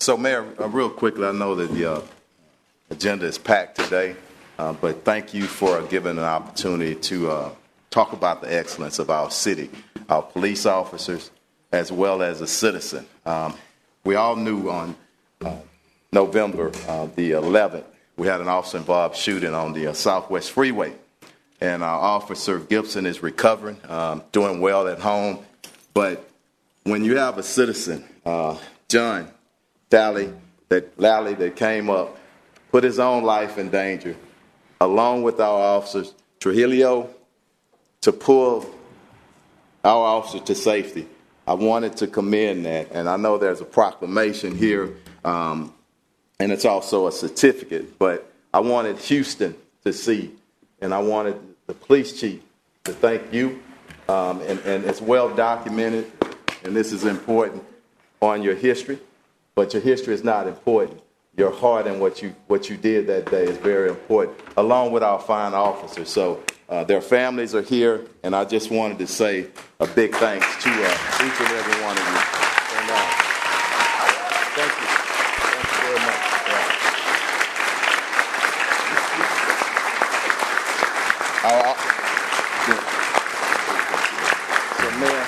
So, Mayor, real quickly, I know that the agenda is packed today, but thank you for giving an opportunity to talk about the excellence of our city, our police officers, as well as a citizen. We all knew on November the 11th, we had an officer-involved shooting on the Southwest Freeway, and our officer Gibson is recovering, doing well at home. But when you have a citizen, John Lally, that came up, put his own life in danger, along with our officers, Trujillo, to pull our officer to safety. I wanted to commend that, and I know there's a proclamation here, and it's also a certificate, but I wanted Houston to see, and I wanted the police chief to thank you, and it's well documented, and this is important on your history. But your history is not important. Your heart and what you did that day is very important, along with our fine officers. So their families are here, and I just wanted to say a big thanks to each and every one of you. And, thank you. Thank you very much. So, Mayor,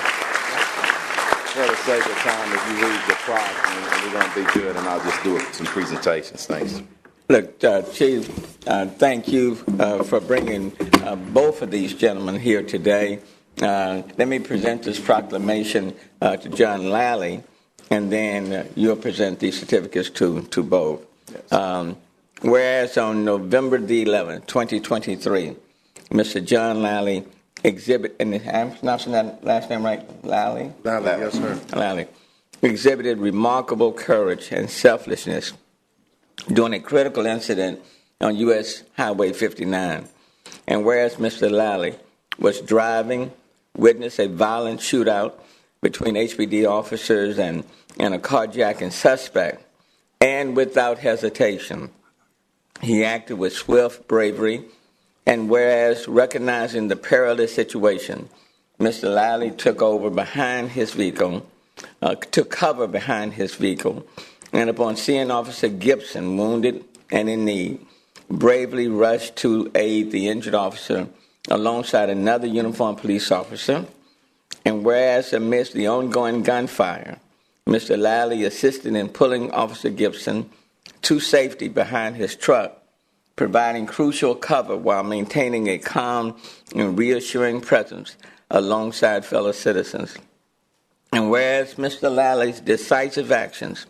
for the sake of time, if you read the prize, we're going to be good, and I'll just do some presentations. Thanks. Look, Chief, thank you for bringing both of these gentlemen here today. Let me present this proclamation to John Lally, and then you'll present these certificates to both. Yes. Whereas on November the 11th, 2023, Mr. John Lally and I'm pronouncing that last name right? Lally? Lally, yes, sir. Lally exhibited remarkable courage and selflessness during a critical incident on U.S. Highway 59. And whereas Mr. Lally was driving, witnessed a violent shootout between HPD officers and a carjacking suspect, and without hesitation, he acted with swift bravery. And whereas recognizing the perilous situation, Mr. Lally took cover behind his vehicle, and upon seeing Officer Gibson wounded and in need, bravely rushed to aid the injured officer alongside another uniformed police officer. And whereas amidst the ongoing gunfire, Mr. Lally assisted in pulling Officer Gibson to safety behind his truck, providing crucial cover while maintaining a calm and reassuring presence alongside fellow citizens. And whereas Mr. Lally's decisive actions,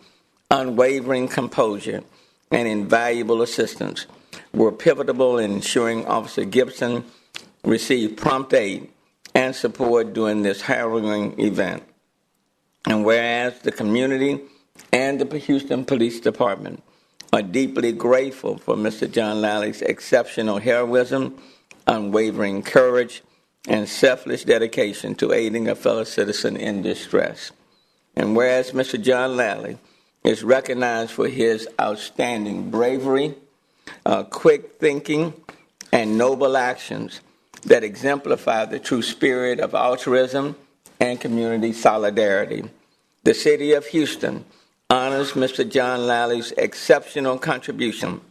unwavering composure, and invaluable assistance were pivotal in ensuring Officer Gibson received prompt aid and support during this harrowing event. And whereas the community and the Houston Police Department are deeply grateful for Mr. John Lally's exceptional heroism, unwavering courage, and selfless dedication to aiding a fellow citizen in distress. And whereas Mr. John Lally is recognized for his outstanding bravery, quick thinking, and noble actions that exemplify the true spirit of altruism and community solidarity, the city of Houston honors Mr. John Lally's exceptional contribution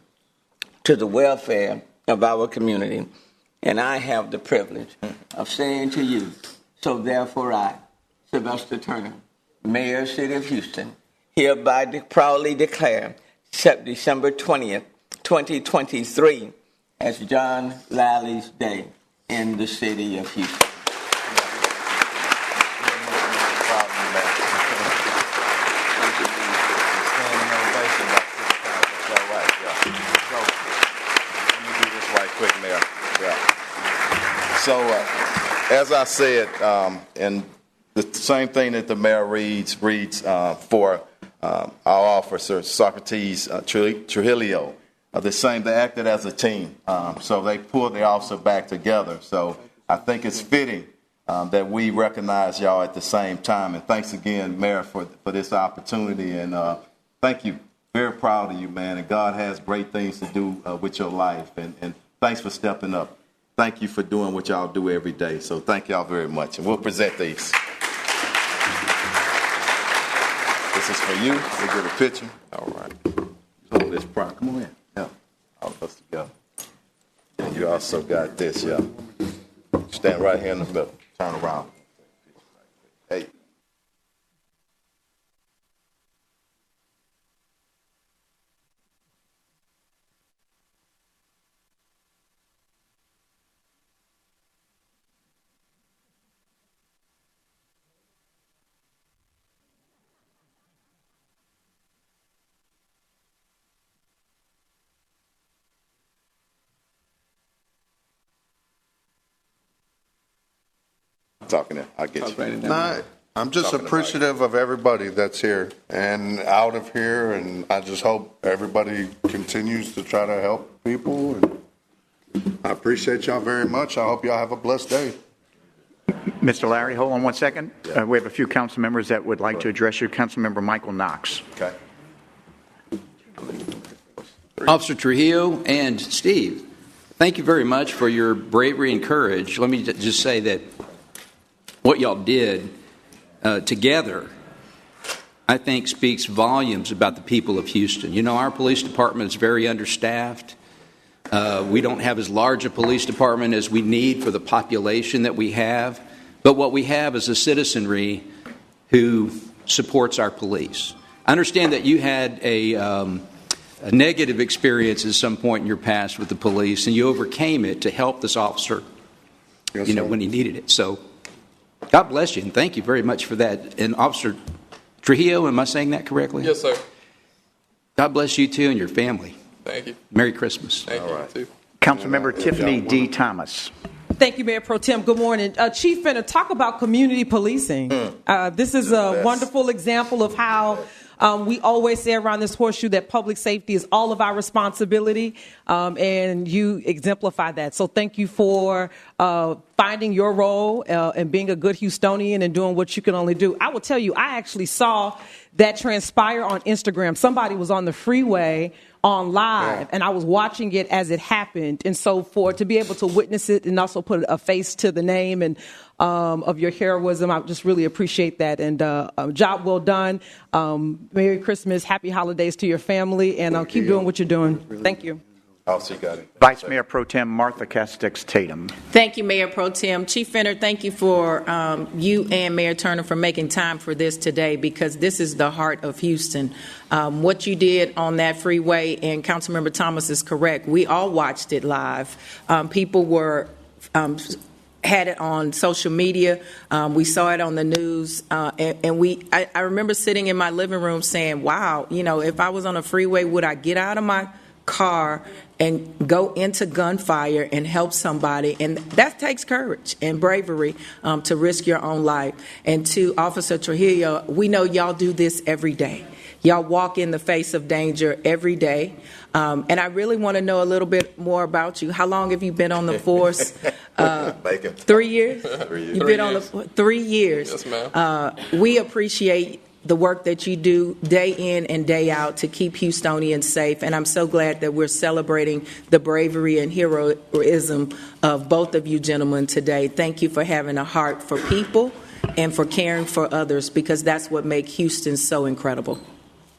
to the welfare of our community. And I have the privilege of saying to you, so therefore I, Sylvester Turner, Mayor of the City of Houston, hereby proudly declare December 20th, 2023 as John Lally's Day in the City of Houston. So, as I said, and the same thing that the mayor reads for our officer, Socrates Trujillo, they acted as a team. So they pulled the officer back together. So I think it's fitting that we recognize y'all at the same time. And thanks again, Mayor, for this opportunity. And thank you. Very proud of you, man. And God has great things to do with your life. And thanks for stepping up. Thank you for doing what y'all do every day. So thank y'all very much. And we'll present these. The This is for you. We'll get a picture. All right. Hold this prop. Come on in. Yeah. All of us together. And you also got this, yeah. Stand right here in the middle. Turn around. Hey. Talking there. I'll get you. No, I'm just appreciative of everybody that's here and out of here, and I just hope everybody continues to try to help people. And I appreciate y'all very much. I hope y'all have a blessed day. Mr. Larry, hold on one second. We have a few council members that would like to address you. Councilmember Michael Knox. Okay. Officer Trujillo and Steve, thank you very much for your bravery and courage. Let me just say that what y'all did together, I think, speaks volumes about the people of Houston. You know, our police department is very understaffed. We don't have as large a police department as we need for the population that we have. But what we have is a citizenry who supports our police. I understand that you had a negative experience at some point in your past with the police, and you overcame it to help this officer, Yes, when he needed it. So God bless you, and thank you very much for that. And Officer Trujillo, am I saying that correctly? Yes, sir. God bless you, too, and your family. Thank you. Merry Christmas. Thank you, too. Councilmember Tiffany D. Thomas. Thank you, Mayor Pro Tem. Good morning. Chief Fenner, talk about community policing. This is a wonderful example of how we always say around this horseshoe that public safety is all of our responsibility, and you exemplify that. So thank you for finding your role and being a good Houstonian and doing what you can only do. I will tell you, I actually saw that transpire on Instagram. Somebody was on the freeway on live, and I was watching it as it happened. And so to be able to witness it and also put a face to the name and of your heroism, I just really appreciate that. And job well done. Merry Christmas, happy holidays to your family, and keep doing what you're doing. Thank you. Also, you got it. Vice Mayor Pro Tem Martha Castix Tatum. Thank you, Mayor Pro Tem. Chief Fenner, thank you for you and Mayor Turner for making time for this today, because this is the heart of Houston. What you did on that freeway, and Councilmember Thomas is correct, we all watched it live. People were had it on social media. We saw it on the news. And I remember sitting in my living room saying, wow, if I was on a freeway, would I get out of my car and go into gunfire and help somebody? And that takes courage and bravery to risk your own life. And to Officer Trujillo, we know y'all do this every day. Y'all walk in the face of danger every day. And I really want to know a little bit more about you. How long have you been on the force? 3 years? 3 years. You've been on the 3 years. Yes, ma'am. We appreciate the work that you do day in and day out to keep Houstonians safe. And I'm so glad that we're celebrating the bravery and heroism of both of you gentlemen today. Thank you for having a heart for people and for caring for others, because that's what makes Houston so incredible.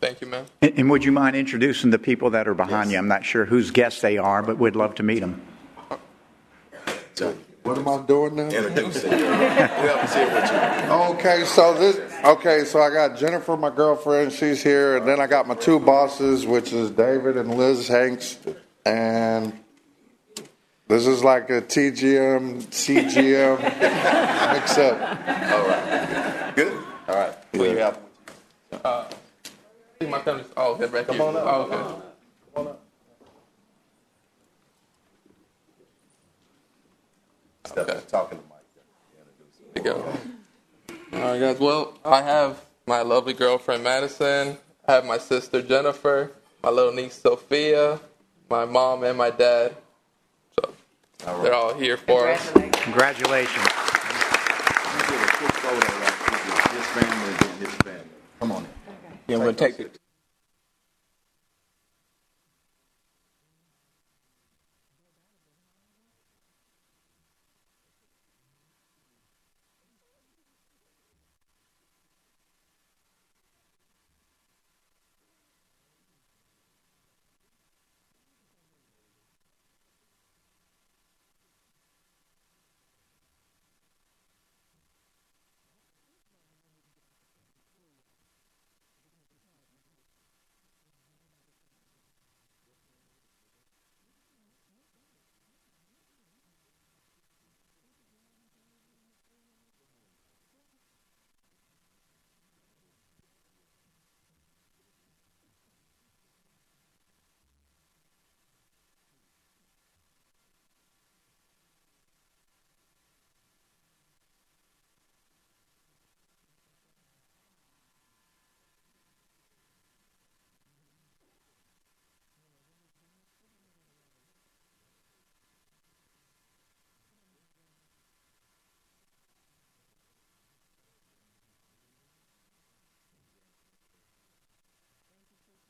Thank you, ma'am. And would you mind introducing the people that are behind you? I'm not sure whose guests they are, but we'd love to meet them. What am I doing now? Introduce it. We have to see what you. Okay, so I got Jennifer, my girlfriend, she's here, and then I got my two bosses, which is David and Liz Hanks, and this is like a TGM, CGM mix up. All right. Good. All right. What you have? I think my family's all good right here. Come on up. Oh, okay. Come on up. Step up, talking to Mike. There you go. All right, guys. Well, I have my lovely girlfriend, Madison. I have my sister, Jennifer. My little niece, Sophia. My mom and my dad. So they're all here for us. Congratulations. Let me get a quick photo right here. His family and his family. Come on in. Yeah, we'll take it.